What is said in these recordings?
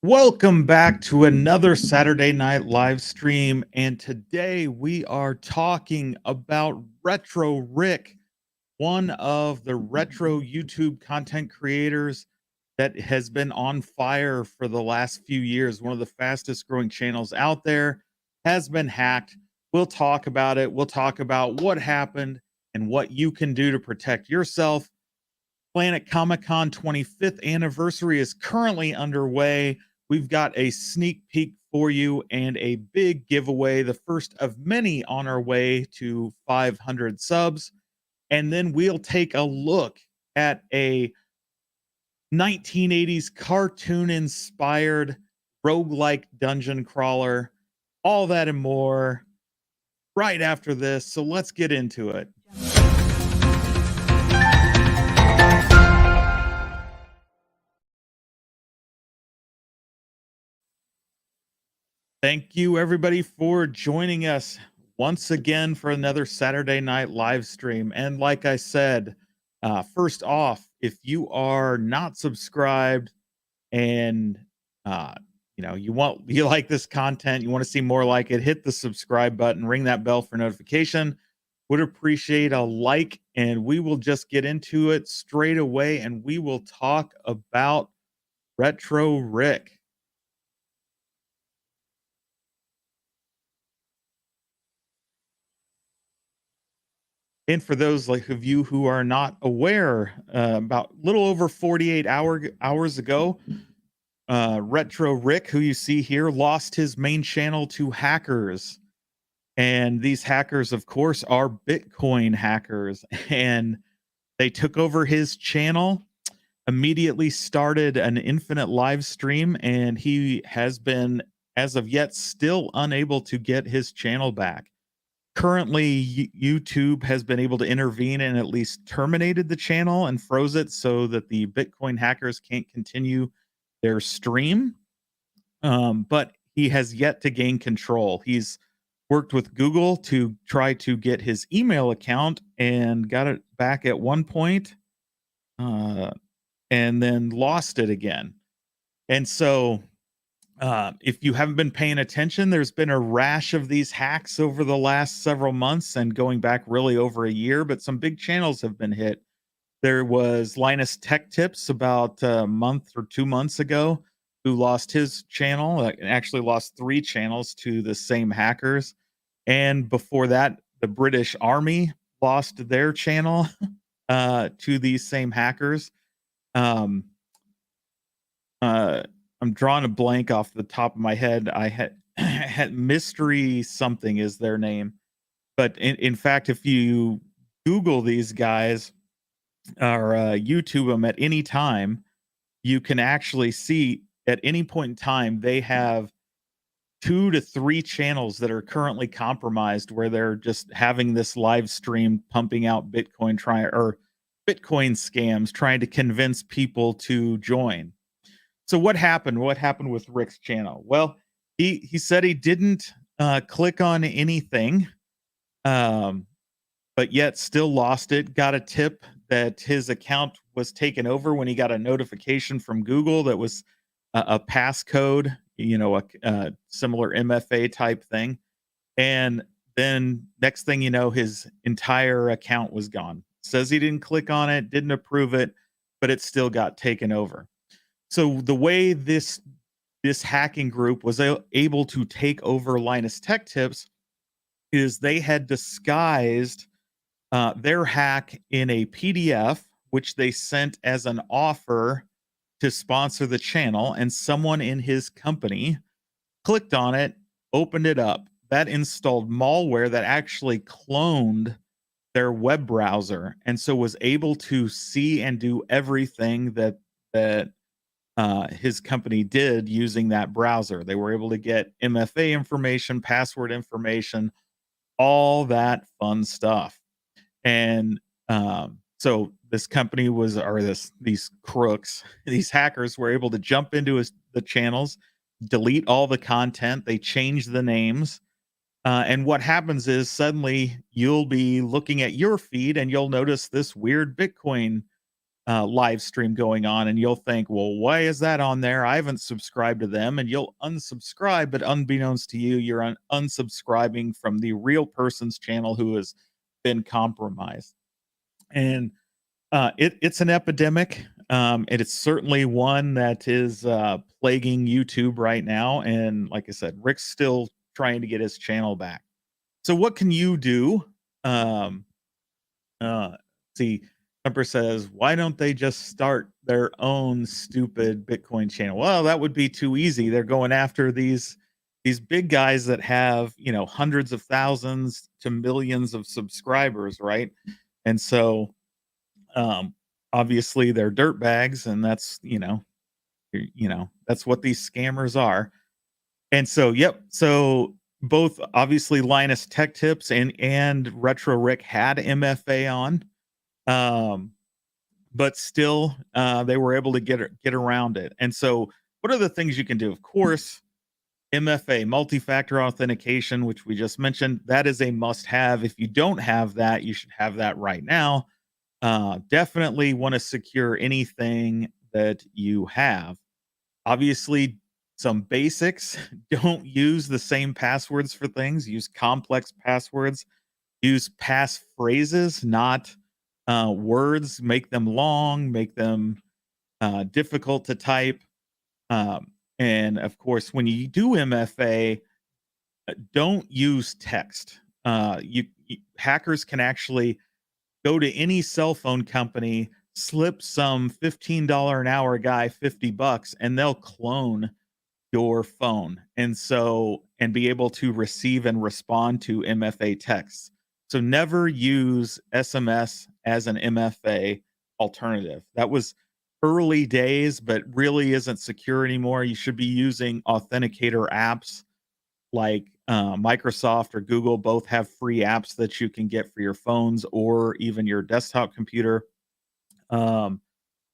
Welcome back to another Saturday night live stream. And today we are talking about Retro Rick, one of the retro YouTube content creators that has been on fire for the last few years. One of the fastest growing channels out there has been hacked. We'll talk about it. We'll talk about what happened and what you can do to protect yourself. Planet Comicon 25th anniversary is currently underway. We've got a sneak peek for you and a big giveaway, the first of many on our way to 500 subs. And then we'll take a look at a 1980s cartoon inspired roguelike dungeon crawler, all that and more right after this. So let's get into it. Thank you, everybody, for joining us once again for another Saturday night live stream. And like I said, first off, if you are not subscribed and you like this content, you want to see more like it, hit the subscribe button, ring that bell for notification. Would appreciate a like, and we will just get into it straight away, and we will talk about Retro Rick. And for those like of you who are not aware, about a little over 48 hours ago, Retro Rick, who you see here, lost his main channel to hackers. And these hackers, of course, are Bitcoin hackers. And they took over his channel, immediately started an infinite live stream, and he has been, as of yet, still unable to get his channel back. Currently, YouTube has been able to intervene and at least terminated the channel and froze it so that the Bitcoin hackers can't continue their stream. But he has yet to gain control. He's worked with Google to try to get his email account and got it back at one point, and then lost it again. And so if you haven't been paying attention, there's been a rash of these hacks over the last several months and going back really over a year, but some big channels have been hit. There was Linus Tech Tips about a month or 2 months ago, who lost his channel, and actually lost 3 channels to the same hackers. And before that, the British Army lost their channel to these same hackers. Um, uh, I'm drawing a blank off the top of my head. I had Mystery something is their name, but in fact, if you Google these guys or YouTube them at any time, you can actually see at any point in time they have 2 to 3 channels that are currently compromised, where they're just having this live stream pumping out Bitcoin Bitcoin scams, trying to convince people to join. So what happened? What happened with Rick's channel? Well, he said he didn't click on anything, um, but yet still lost it. Got a tip that his account was taken over when he got a notification from Google that was a passcode, a similar MFA type thing. And then next thing you know, his entire account was gone. Says he didn't click on it, didn't approve it, but it still got taken over. So the way this hacking group was able to take over Linus Tech Tips is they had disguised their hack in a PDF, which they sent as an offer to sponsor the channel, and someone in his company clicked on it, opened it up. That installed malware that actually cloned their web browser, and so was able to see and do everything that his company did using that browser. They were able to get MFA information, password information, all that fun stuff. And so this company was, or these crooks, these hackers were able to jump into the channels, delete all the content. They changed the names. And what happens is suddenly you'll be looking at your feed and you'll notice this weird Bitcoin live stream going on, and you'll think, well, why is that on there? I haven't subscribed to them, and you'll unsubscribe, but unbeknownst to you, you're unsubscribing from the real person's channel who has been compromised. And it's an epidemic. And it's certainly one that is plaguing YouTube right now. And like I said, Rick's still trying to get his channel back. So what can you do? Um, uh, see, Pepper says, why don't they just start their own stupid Bitcoin channel? Well, that would be too easy. They're going after these big guys that have, hundreds of thousands to millions of subscribers, right? And so um obviously they're dirt bags, and that's, that's what these scammers are. And so, yep. So both obviously Linus Tech Tips and Retro Rick had MFA on. Um, but still they were able to get around it. And so what are the things you can do? Of course, MFA, multi-factor authentication, which we just mentioned, that is a must have. If you don't have that, you should have that right now. Definitely want to secure anything that you have. Obviously, some basics. Don't use the same passwords for things. Use complex passwords. Use passphrases, not words. Make them long. Make them difficult to type. And of course, when you do MFA, don't use text. Hackers can actually go to any cell phone company, slip some $15 an hour guy 50 bucks, and they'll clone your phone. And be able to receive and respond to MFA texts. So never use SMS as an MFA alternative. That was early days, but really isn't secure anymore. You should be using authenticator apps like Microsoft or Google. Both have free apps that you can get for your phones or even your desktop computer. Um,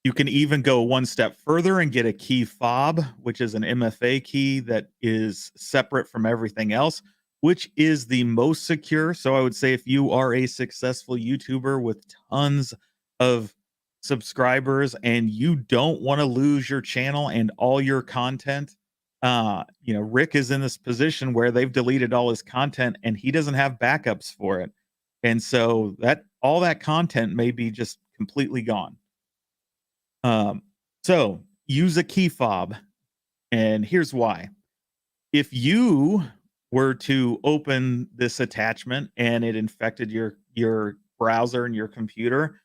you can even go one step further and get a key fob, which is an MFA key that is separate from everything else, which is the most secure. So I would say if you are a successful YouTuber with tons of subscribers and you don't want to lose your channel and all your content, Rick is in this position where they've deleted all his content and he doesn't have backups for it. And so that all that content may be just completely gone. So use a key fob, and here's why. If you were to open this attachment and it infected your browser and your computer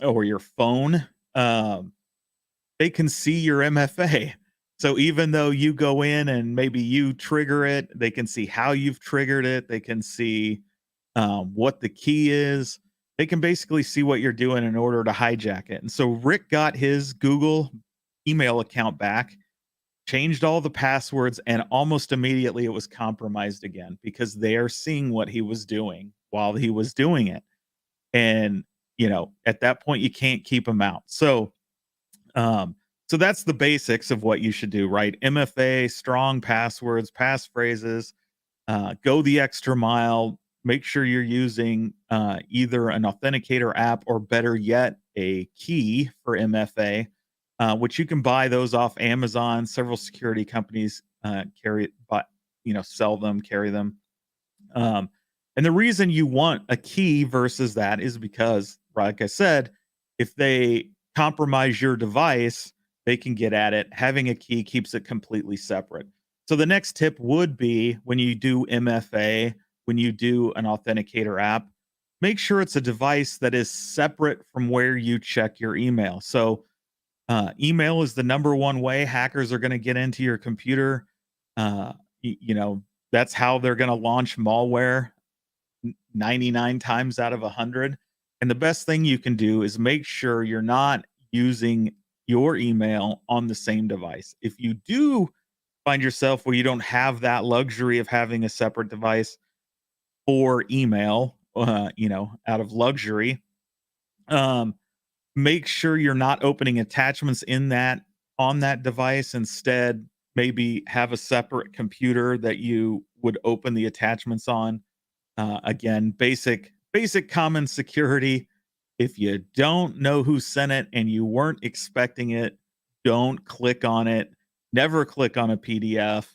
or your phone, they can see your MFA. So even though you go in and maybe you trigger it, they can see how you've triggered it. They can see what the key is. They can basically see what you're doing in order to hijack it. And so Rick got his Google email account back, changed all the passwords, and almost immediately it was compromised again because they are seeing what he was doing while he was doing it. And, at that point, you can't keep him out. Um, so that's the basics of what you should do, right? MFA, strong passwords, passphrases, go the extra mile. Make sure you're using either an authenticator app or better yet, a key for MFA, which you can buy those off Amazon. Several security companies sell them, carry them. And the reason you want a key versus that is because, like I said, if they compromise your device, they can get at it. Having a key keeps it completely separate. So the next tip would be when you do MFA, when you do an authenticator app, make sure it's a device that is separate from where you check your email. So email is the number one way hackers are going to get into your computer. Uh, that's how they're going to launch malware 99 times out of 100. And the best thing you can do is make sure you're not using your email on the same device. If you do find yourself where you don't have that luxury of having a separate device for email, out of luxury, um, make sure you're not opening attachments on that device. Instead, maybe have a separate computer that you would open the attachments on. Again, basic common security. If you don't know who sent it and you weren't expecting it, don't click on it. Never click on a PDF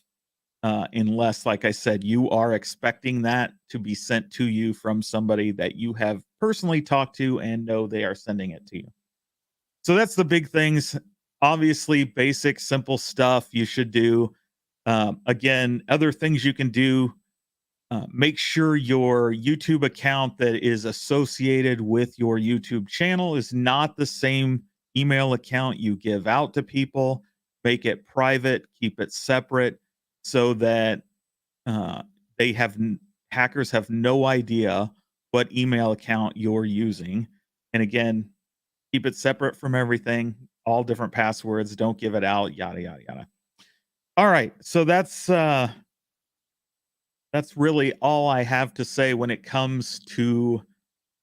unless, like I said, you are expecting that to be sent to you from somebody that you have personally talked to and know they are sending it to you. So that's the big things. Obviously, basic, simple stuff you should do. Again, other things you can do, make sure your YouTube account that is associated with your YouTube channel is not the same email account you give out to people. Make it private, keep it separate so that uh, they have hackers have no idea what email account you're using. And again, keep it separate from everything, all different passwords, don't give it out, yada yada yada. All right, so that's really all I have to say when it comes to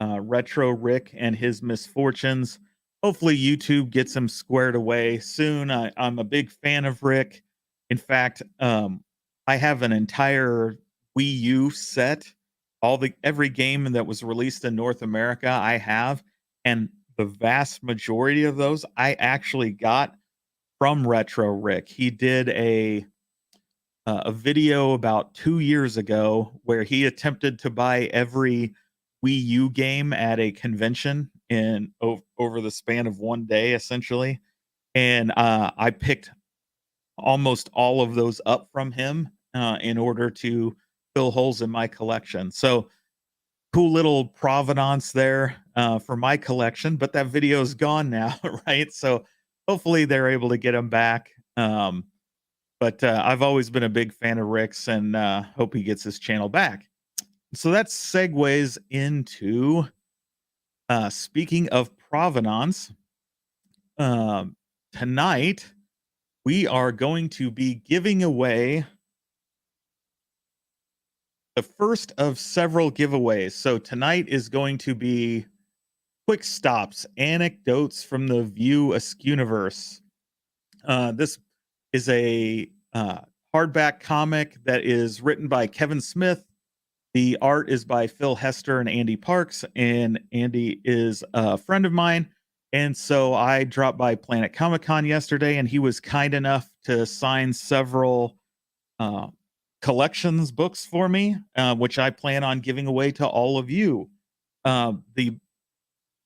Retro Rick and his misfortunes. Hopefully, YouTube gets him squared away soon. I'm a big fan of Rick. In fact, I have an entire Wii U set. Every game that was released in North America, I have, and the vast majority of those I actually got from Retro Rick. He did a video about 2 years ago where he attempted to buy every Wii U game at a convention over the span of one day, essentially. And I picked almost all of those up from him in order to fill holes in my collection. So cool little provenance there for my collection, but that video is gone now, right? So hopefully they're able to get him back. But I've always been a big fan of Rick's and hope he gets his channel back. So that segues into speaking of provenance. Tonight, we are going to be giving away the first of several giveaways. So tonight is going to be quick stops, anecdotes from the View Askewniverse. This is a hardback comic that is written by Kevin Smith. The art is by Phil Hester and Andy Parks, and Andy is a friend of mine. And so I dropped by Planet Comicon yesterday, and he was kind enough to sign several uh, collections books for me, which I plan on giving away to all of you. The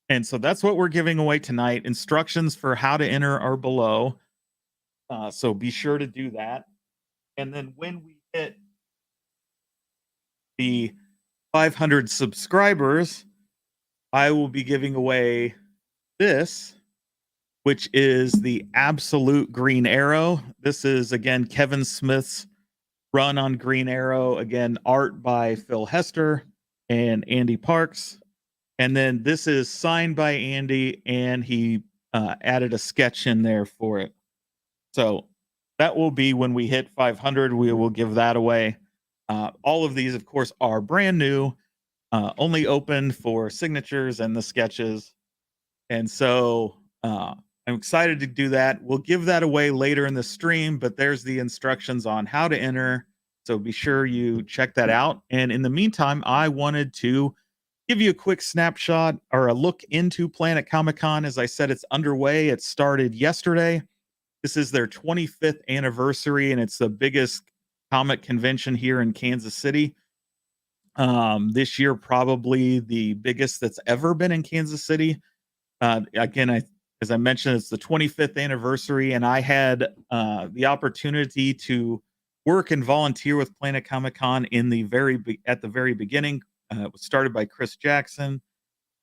And so that's what we're giving away tonight. Instructions for how to enter are below. So be sure to do that. And then when we hit the 500 subscribers, I will be giving away this, which is the Absolute Green Arrow. This is, again, Kevin Smith's run on Green Arrow. Again, art by Phil Hester and Andy Parks. And then this is signed by Andy, and he added a sketch in there for it. So that will be when we hit 500. We will give that away. All of these, of course, are brand new, only open for signatures and the sketches. And so I'm excited to do that. We'll give that away later in the stream, but there's the instructions on how to enter. So be sure you check that out. And in the meantime, I wanted to give you a quick snapshot or a look into Planet Comicon. As I said, it's underway. It started yesterday. This is their 25th anniversary, and it's the biggest comic convention here in Kansas City. This year, probably the biggest that's ever been in Kansas City. Again, as I mentioned, it's the 25th anniversary, and I had the opportunity to work and volunteer with Planet Comicon at the very beginning. It was started by Chris Jackson,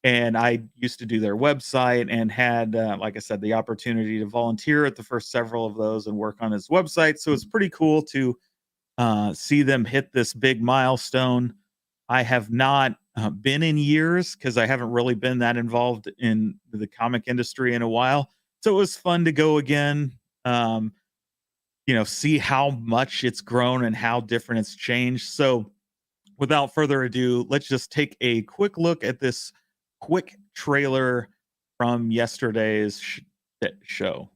and I used to do their website and had, like I said, the opportunity to volunteer at the first several of those and work on his website. So it's pretty cool to see them hit this big milestone. I have not been in years because I haven't really been that involved in the comic industry in a while. So it was fun to go again, see how much it's grown and how different it's changed. So without further ado, let's just take a quick look at this quick trailer from yesterday's show.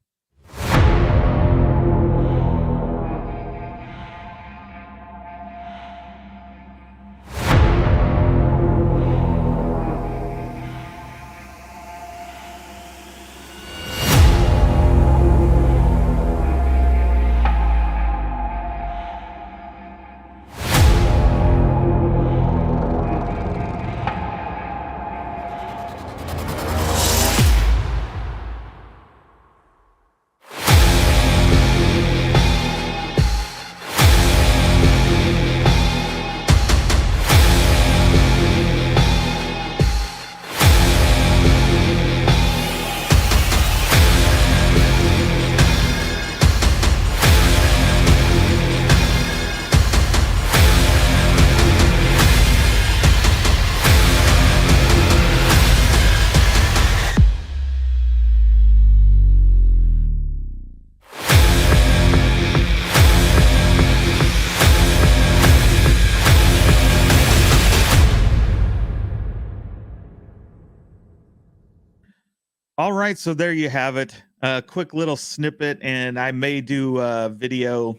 All right, so there you have it. A quick little snippet, and I may do a video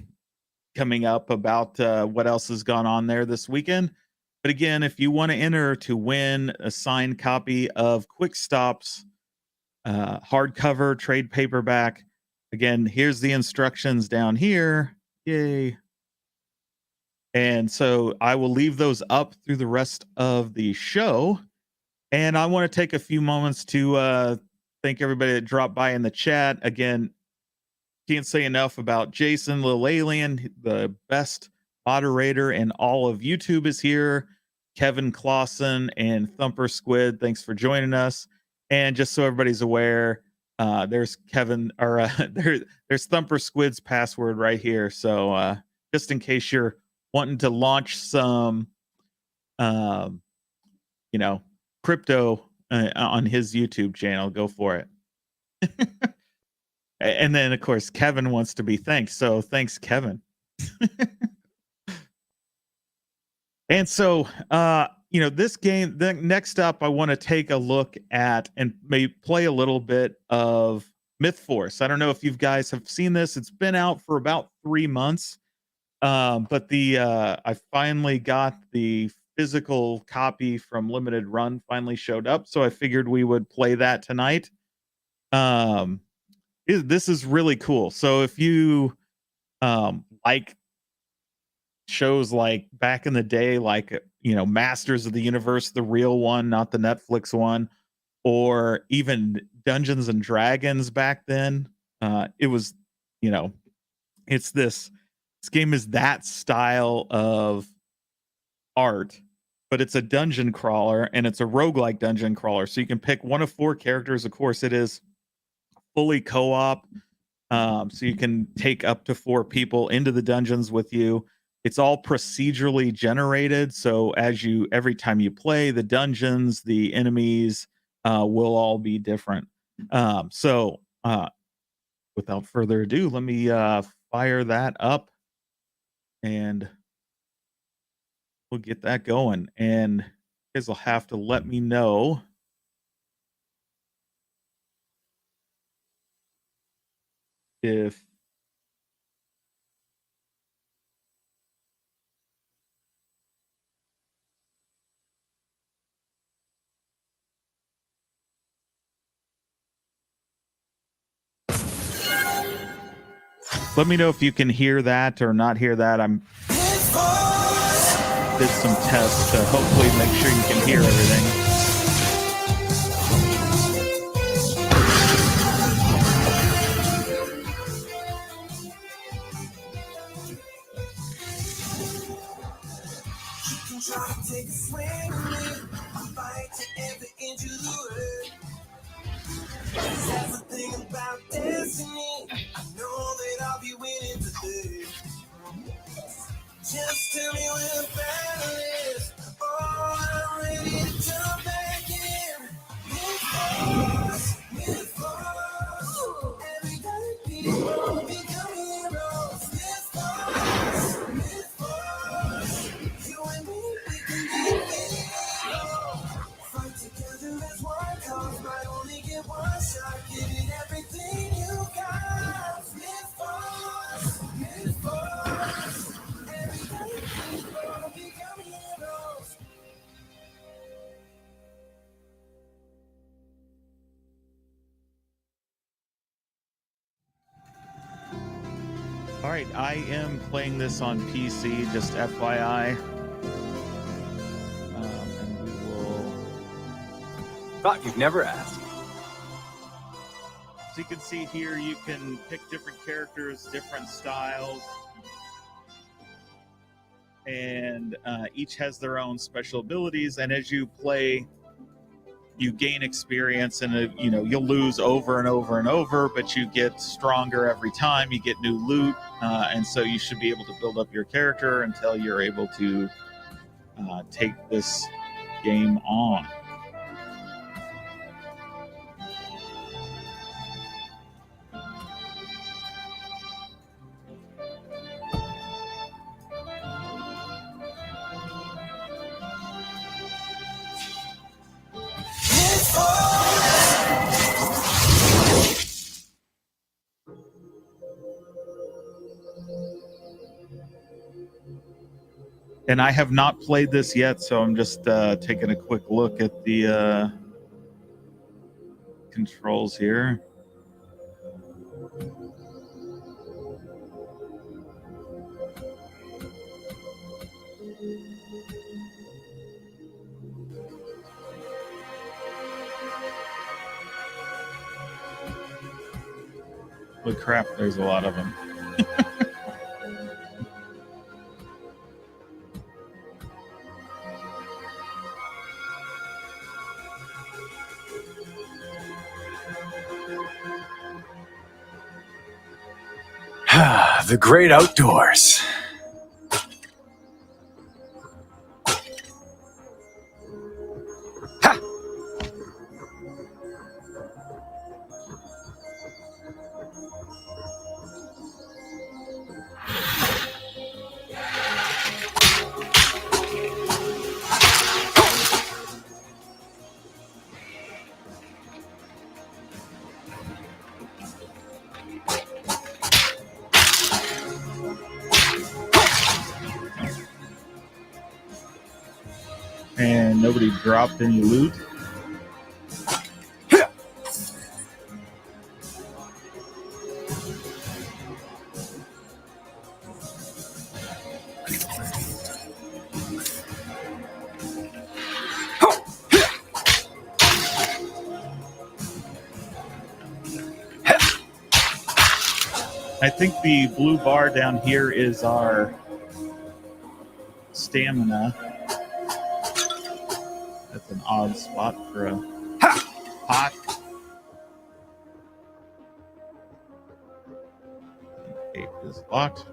coming up about what else has gone on there this weekend. But again, if you want to enter to win a signed copy of Quick Stop's hardcover trade paperback, again, here's the instructions down here. Yay. And so I will leave those up through the rest of the show. And I want to take a few moments to thank everybody that dropped by in the chat. Again, can't say enough about Jason, Lil Alien, the best moderator in all of YouTube is here. Kevin Clausen and Thumper Squid, thanks for joining us. And just so everybody's aware, there's Kevin or there's Thumper Squid's password right here. So just in case you're wanting to launch some, crypto on his YouTube channel, go for it. And then, of course, Kevin wants to be thanked. So thanks, Kevin. And so, this game, then next up, I want to take a look at and maybe play a little bit of Mythforce. I don't know if you guys have seen this. It's been out for about 3 months. But I finally got the physical copy from Limited Run finally showed up. So I figured we would play that tonight. This is really cool. So if you like shows like back in the day, like Masters of the Universe, the real one, not the Netflix one, or even Dungeons and Dragons back then, it was, it's this game is that style of art, but it's a dungeon crawler and it's a roguelike dungeon crawler. So you can pick one of 4 characters. Of course, it is fully co-op, so you can take up to 4 people into the dungeons with you. It's all procedurally generated, so every time you play, the dungeons, the enemies will all be different. So without further ado, let me fire that up and we'll get that going. And you guys will have to let me know if you can hear that or not hear that. I'm did some tests to hopefully make sure you can hear everything. Take a swing with me, fight to every inch of the way. That's the thing about destiny. I know that I'll be winning today. Just tell me where the battle is. Oh, I'm ready to jump back in. Mythforce, Mythforce. Every day people become heroes. Mythforce, Mythforce. You and me, we can be heroes. Fight together as one cause. Might only get one shot. Give it everything you got. Mythforce, Mythforce. All right, I am playing this on PC, just FYI. And we will... Thought you'd never ask. So you can see here, you can pick different characters, different styles. And each has their own special abilities. And as you play, you gain experience, and you'll lose over and over and over, but you get stronger every time. You get new loot, and so you should be able to build up your character until you're able to take this game on. And I have not played this yet, so I'm just taking a quick look at the controls here. Holy crap, there's a lot of them. The great outdoors. Ha! And nobody dropped any loot. I think the blue bar down here is our stamina. That's an odd spot for a pot. Gate is locked.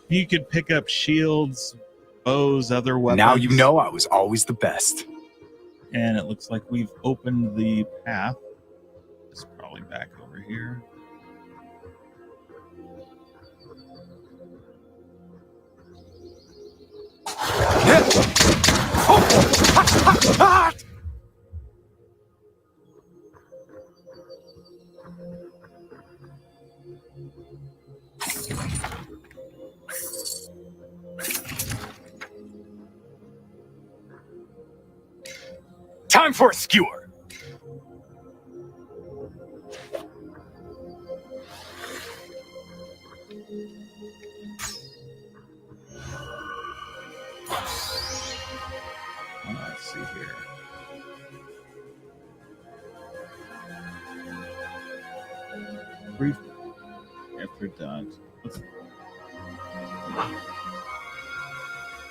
You could pick up shields, bows, other weapons. Now you know I was always the best. And it looks like we've opened the path. It's probably back over here. Time for a skewer. Let's see here. Brief after done.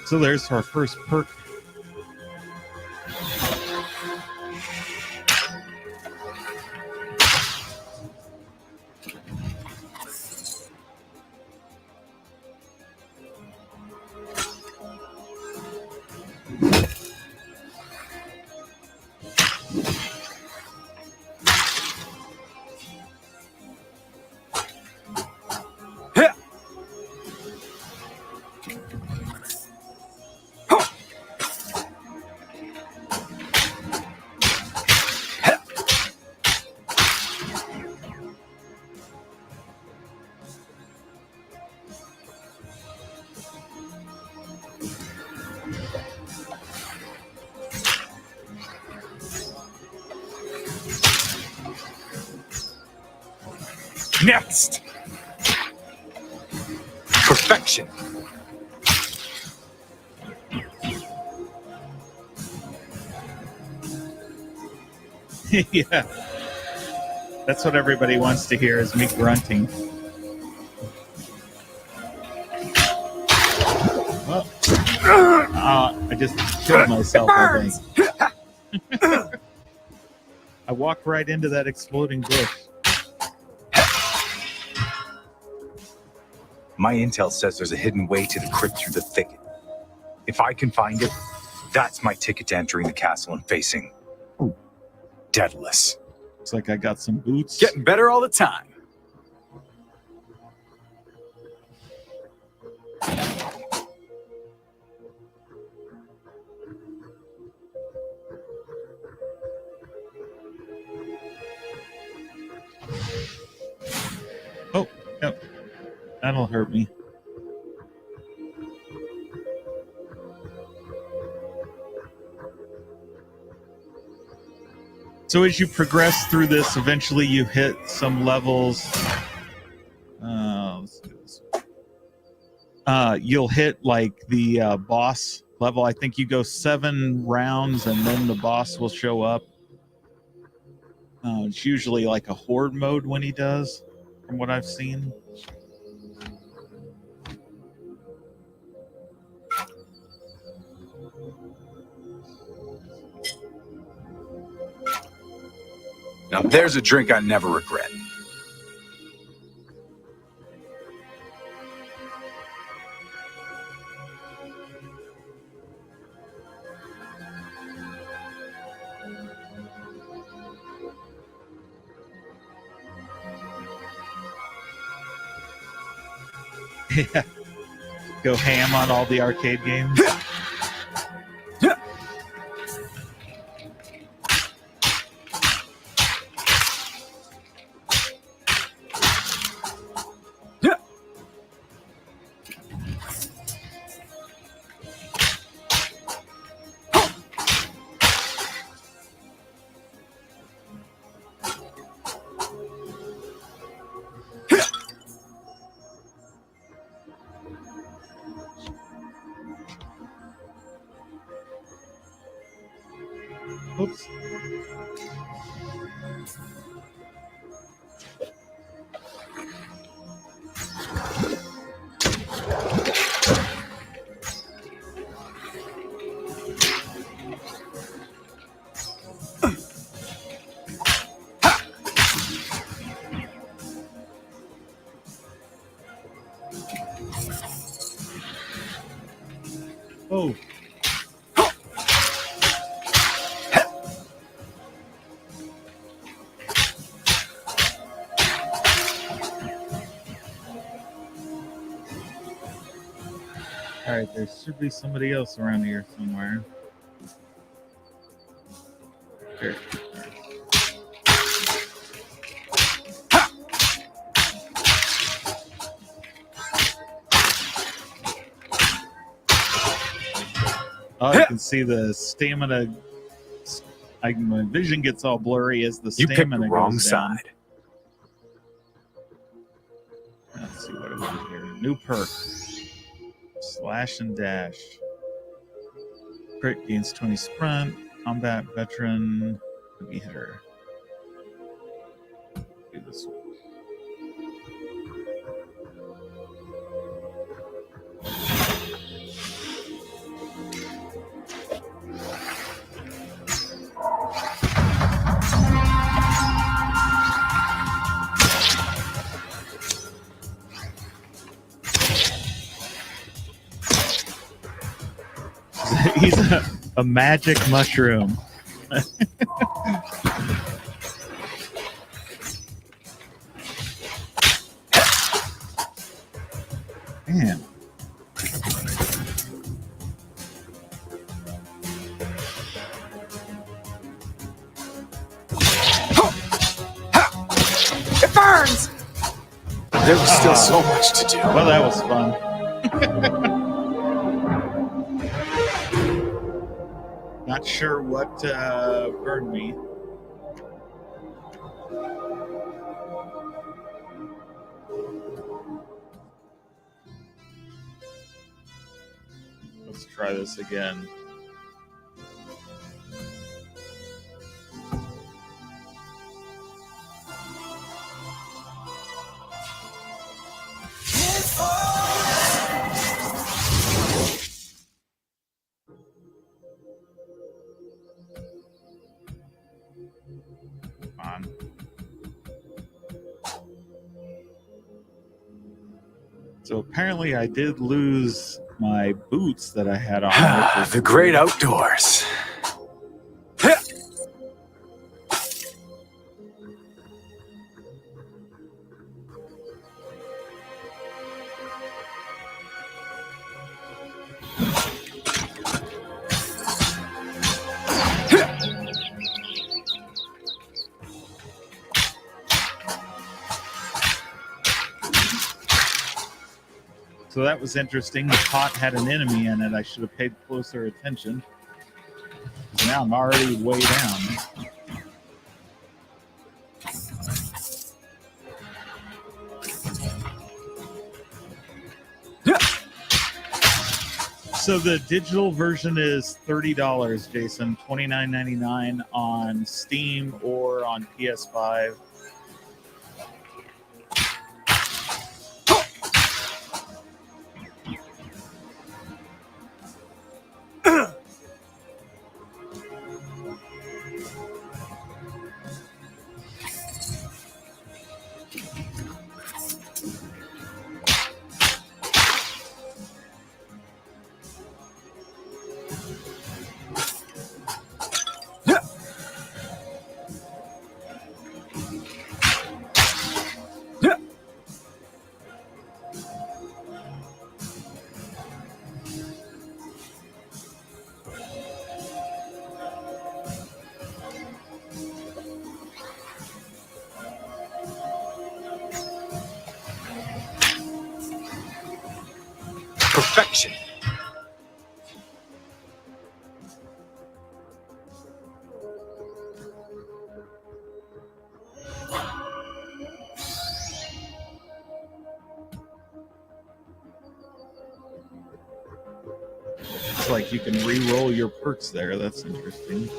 So there's our first perk. Next. Perfection. Yeah. That's what everybody wants to hear is me grunting. Well, I just killed myself, I think. I walked right into that exploding bush. My intel says there's a hidden way to the crypt through the thicket. If I can find it, that's my ticket to entering the castle and facing Deadless. Looks like I got some boots. Getting better all the time. Oh, yep. That'll hurt me. So as you progress through this, eventually you hit some levels. Let's do this. You'll hit like the boss level. I think you go 7 rounds and then the boss will show up. It's usually like a horde mode when he does, from what I've seen. Now there's a drink I never regret. Yeah. Go ham on all the arcade games. Oops. Oh. All right, there should be somebody else around here somewhere. Here. Oh, you can see the stamina. My vision gets all blurry as the You stamina picked the wrong goes down. side. Let's see what it was here. New perk. Slash and dash. Crit gains 20 sprint. Combat veteran. Heavy hitter. Do this one. He's a magic mushroom. Man. It burns! There was still so much to do. Well, that was fun. Not sure what burned me. Let's try this again. On. So apparently I did lose my boots that I had on. The great outdoors. So that was interesting. The pot had an enemy in it. I should have paid closer attention. Now I'm already way down. So the digital version is $30, Jason. $29.99 on Steam or on PS5. Perfection. It's like you can re-roll your perks there. That's interesting.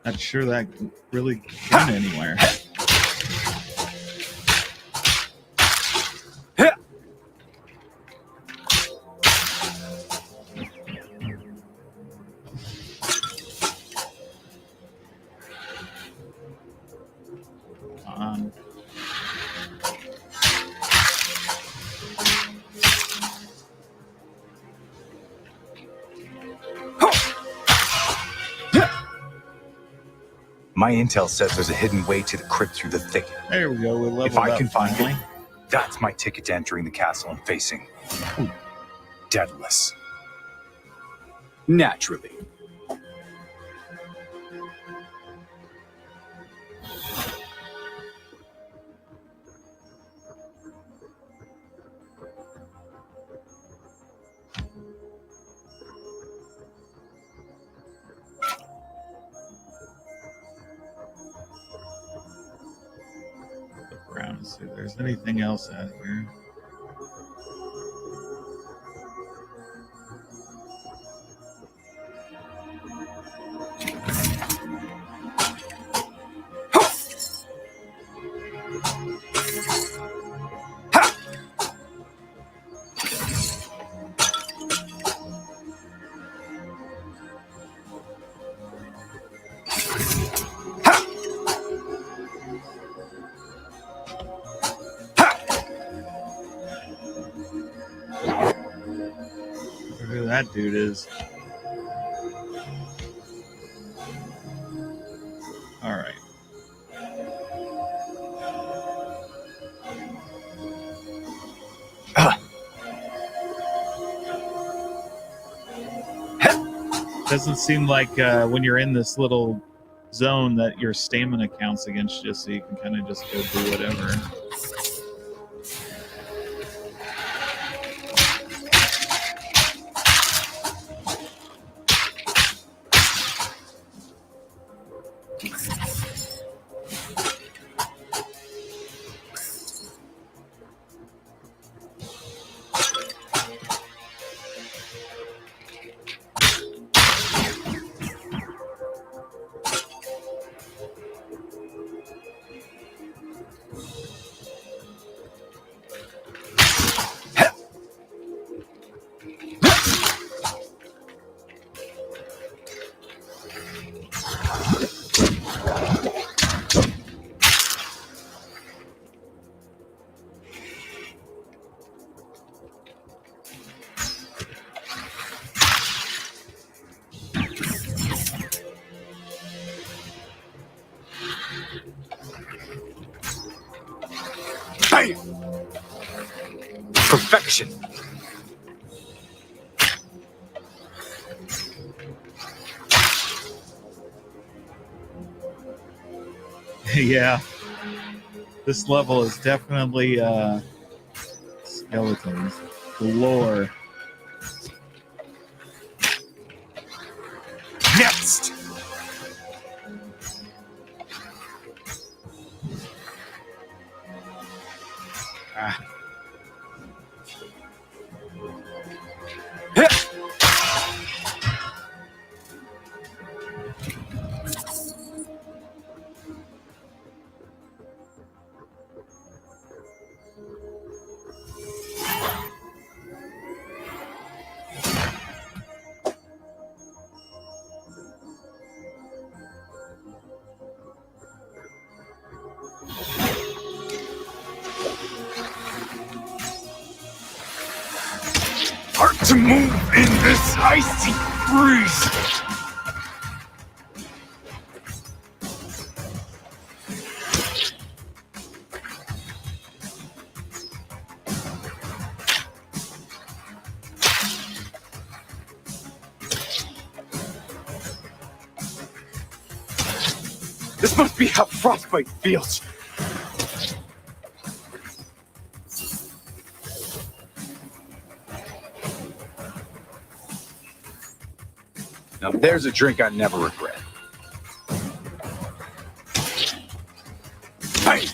Not sure that really went anywhere. My intel says there's a hidden way to the crypt through the thicket. There we go. We leveled If I up can find finally. it, that's my ticket to entering the castle and facing Deadless. Naturally. Look around and see if there's anything else out here. Who that dude is. All right. Doesn't seem like when you're in this little zone that your stamina counts against you, so you can kind of just go do whatever. perfection. Yeah. This level is definitely skeletons galore. Next! Ah. Hard to move in this icy breeze. This must be how frostbite feels. Now there's a drink I never regret. Hey!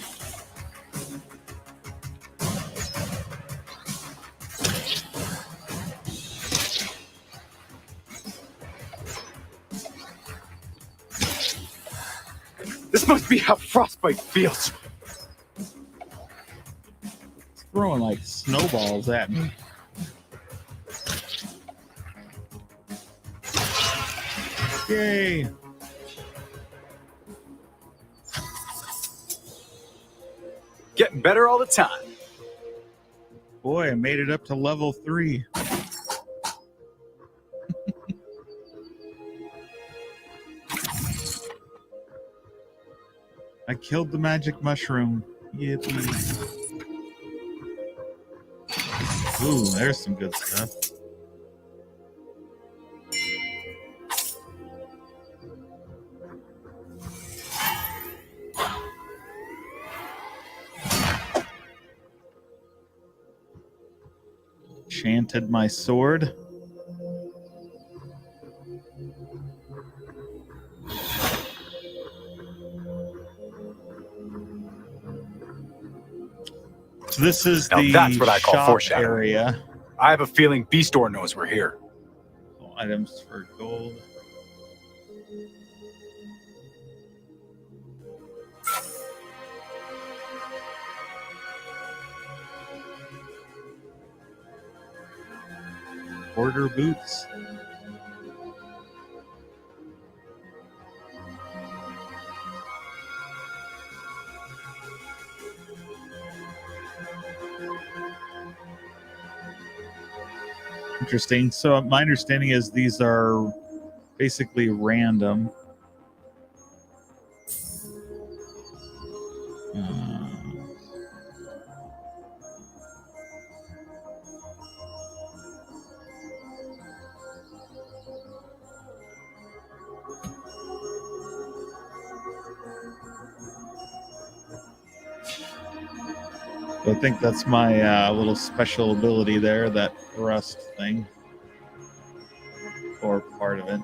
This must be how frostbite feels. It's throwing like snowballs at me. Yay! Getting better all the time. Boy, I made it up to level 3. I killed the magic mushroom. Yippee. Ooh, there's some good stuff. Enchanted my sword. So this is Now the that's what I call shop foreshadowing. area. I have a feeling B-Store knows we're here. Items for gold. Order boots. Interesting. So my understanding is these are basically random. So I think that's my little special ability there, that thrust thing. Or part of it.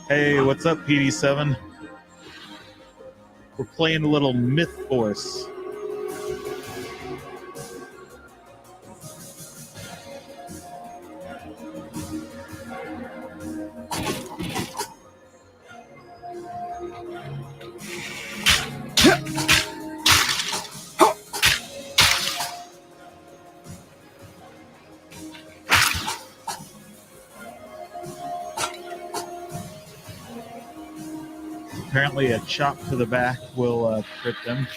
Hey, what's up, PD7? We're playing a little Mythforce. Apparently a chop to the back will crit them.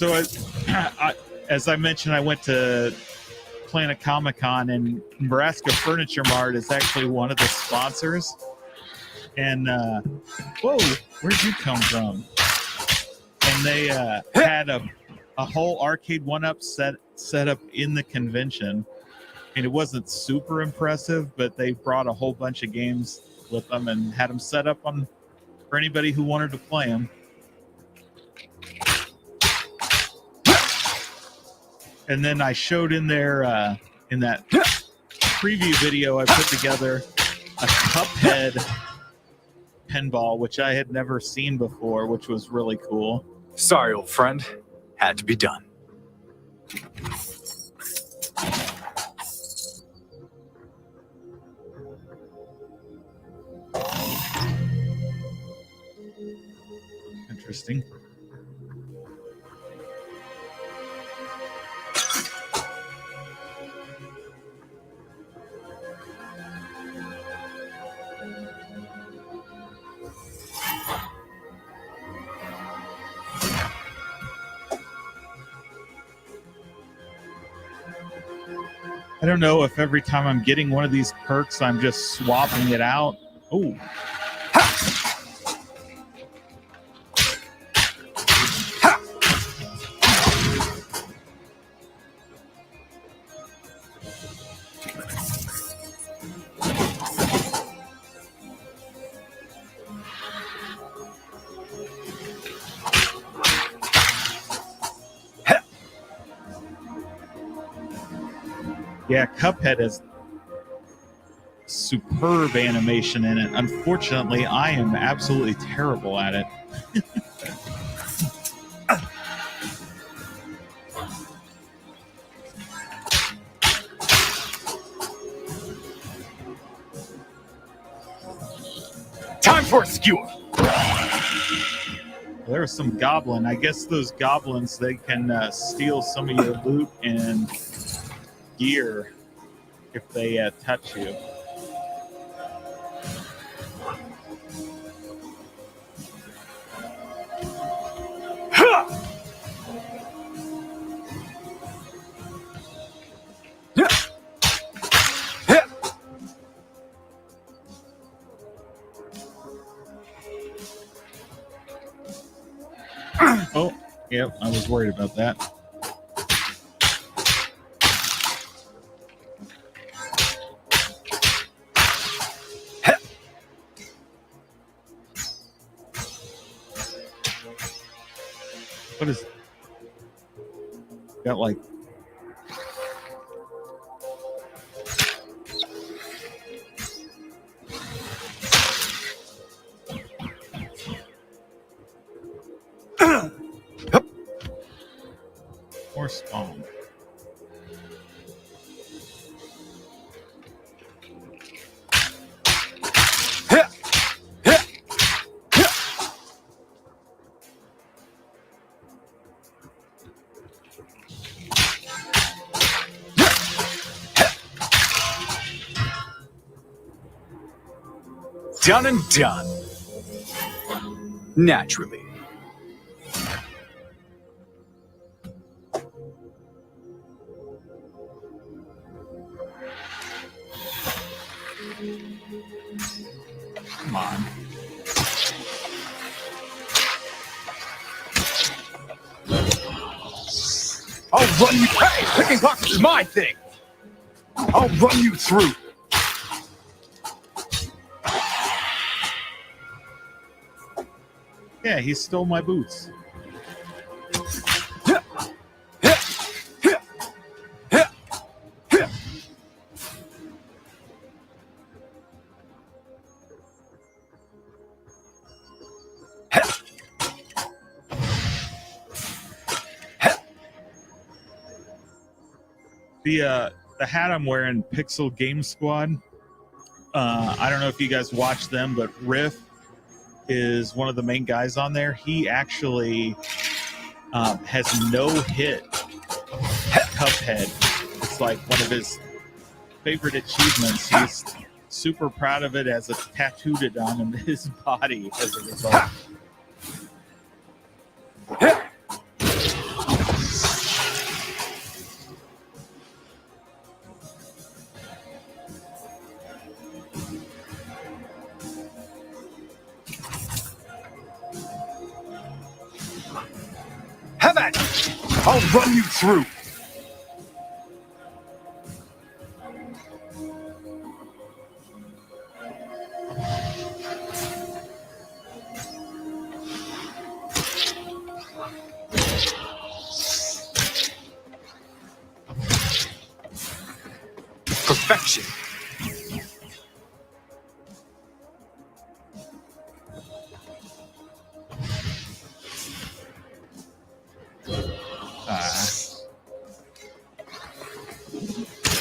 So as I mentioned, I went to Planet Comicon, and Nebraska Furniture Mart is actually one of the sponsors. And whoa, where'd you come from? And they had a whole arcade one-up set up in the convention. And it wasn't super impressive, but they brought a whole bunch of games with them and had them set up for anybody who wanted to play them. And then I showed in there, in that preview video, I put together a Cuphead pinball, which I had never seen before, which was really cool. Sorry, old friend. Had to be done. Interesting. I don't know if every time I'm getting one of these perks, I'm just swapping it out. Oh. Yeah, Cuphead has superb animation in it. Unfortunately, I am absolutely terrible at it. Time for a skewer. There's some goblin. I guess those goblins, they can steal some of your loot and gear if they touch you. Oh, yep, I was worried about that. What is it? Got like more spawn. Done and done. Naturally. Come on. I'll run you. Hey, picking pockets is my thing. I'll run you through. Yeah, he stole my boots. The hat I'm wearing, Pixel Game Squad. I don't know if you guys watch them, but Riff is one of the main guys on there. He actually has no hit Cuphead. It's like one of his favorite achievements. He's super proud of it, as it's tattooed it on his body as a result. I'll run you through. Perfection.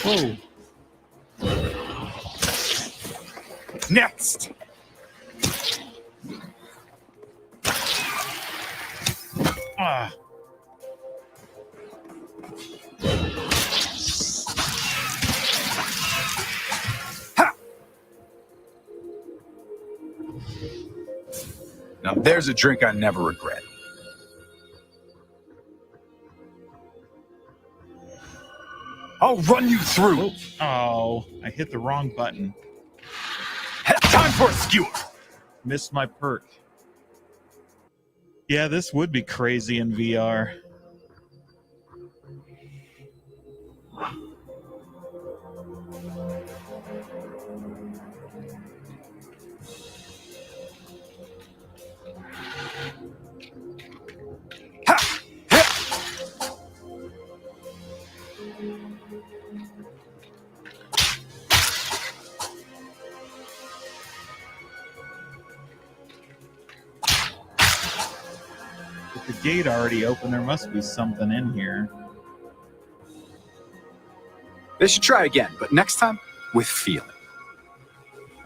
Whoa. Next. Ah. Ha! Now there's a drink I never regret. I'll run you through. Oh, I hit the wrong button. Time for a skewer. Missed my perk. Yeah, this would be crazy in VR. Ha! With the gate already open, there must be something in here. They should try again, but next time with feeling.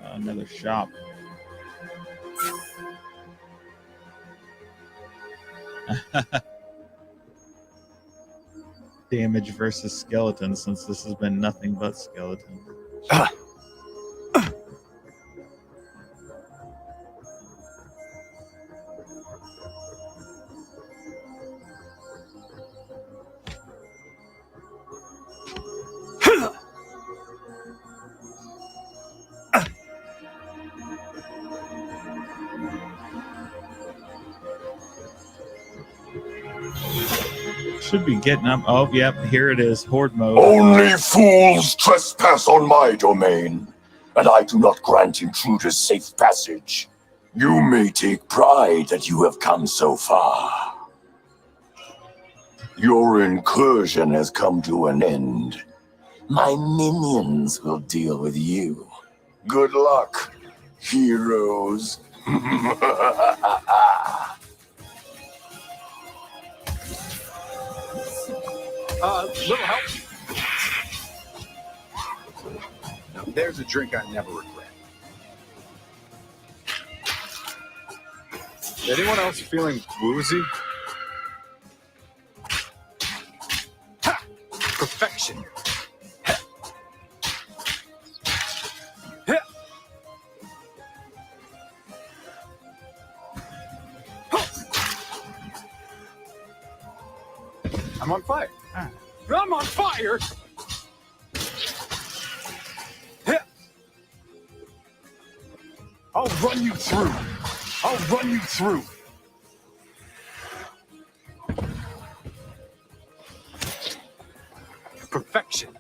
Another shop. Damage versus skeleton, since this has been nothing but skeleton. Should be getting up. Oh, yep, here it is. Horde mode. Only fools trespass on my domain, and I do not grant intruders safe passage. You may take pride that you have come so far. Your incursion has come to an end. My minions will deal with you. Good luck, heroes. Little help. Now there's a drink I never regret. Anyone else feeling woozy? Ha! Perfection. Ha! Ha! I'm on fire. I'm on fire! I'll run you through. I'll run you through. Perfection.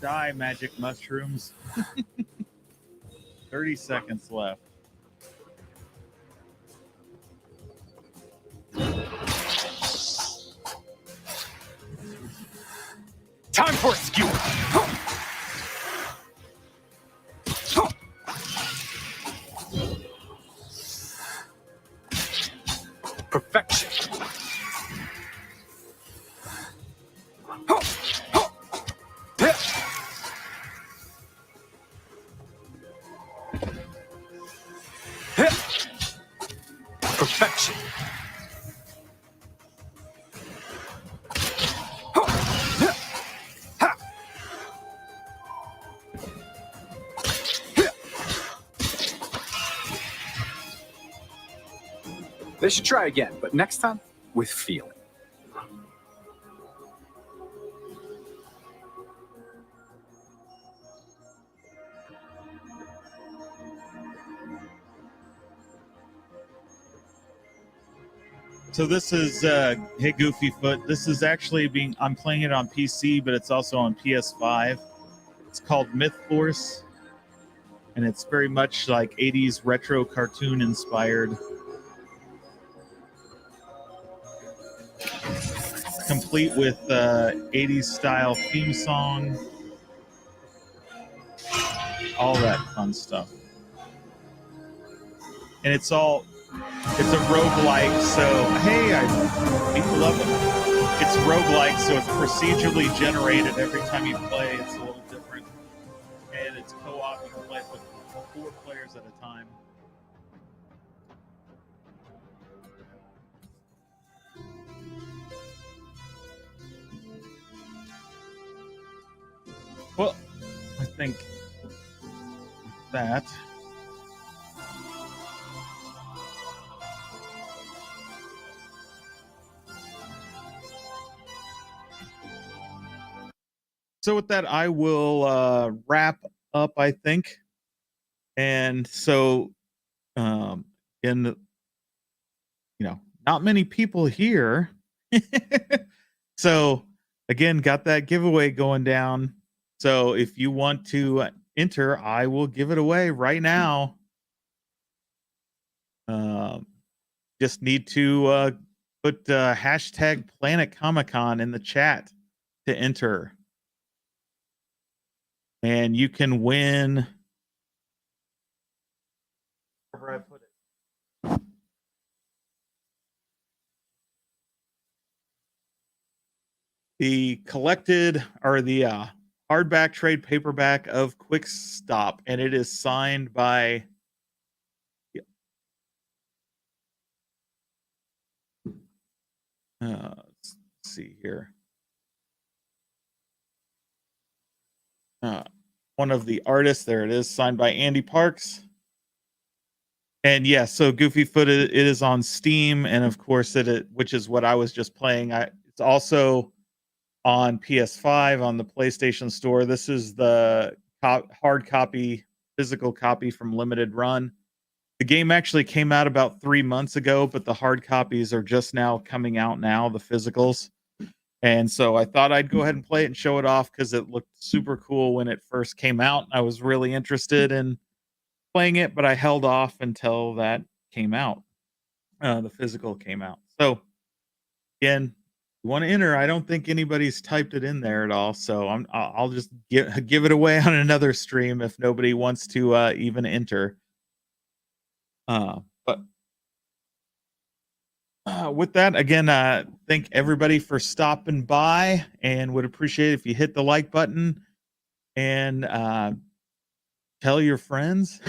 Die, magic mushrooms. 30 seconds left. Time for a skewer. Perfection. Perfection. They should try again, but next time with feeling. So this is Hey Goofy Foot. This is actually I'm playing it on PC, but it's also on PS5. It's called Mythforce, and it's very much like 80s retro cartoon inspired. Complete with 80s style theme song, all that fun stuff. And it's a roguelike, so hey, people love it. It's roguelike, so it's procedurally generated every time you play. It's a little different. And it's co-op, you can play it with 4 players at a time. Well, I think that so with that, I will wrap up, I think. And so in the, not many people here. So again, got that giveaway going down. So if you want to enter, I will give it away right now. Just need to put hashtag Planet Comicon in the chat to enter. And you can win. Wherever I put it. The collected or the hardback trade paperback of Quick Stop, and it is signed by let's see here. One of the artists, there it is, signed by Andy Parks. And yes, so Goofy Foot, it is on Steam, and of course which is what I was just playing. It's also on PS5 on the PlayStation Store. This is the hard copy, physical copy from Limited Run. The game actually came out about 3 months ago, but the hard copies are just now coming out now, the physicals. And so I thought I'd go ahead and play it and show it off because it looked super cool when it first came out. I was really interested in playing it, but I held off until that came out. The physical came out. So again, you want to enter? I don't think anybody's typed it in there at all, so I'll just give it away on another stream if nobody wants to even enter. But with that, again, thank everybody for stopping by, and would appreciate if you hit the like button and tell your friends.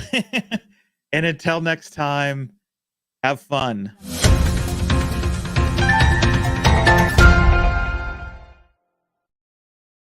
And until next time, have fun.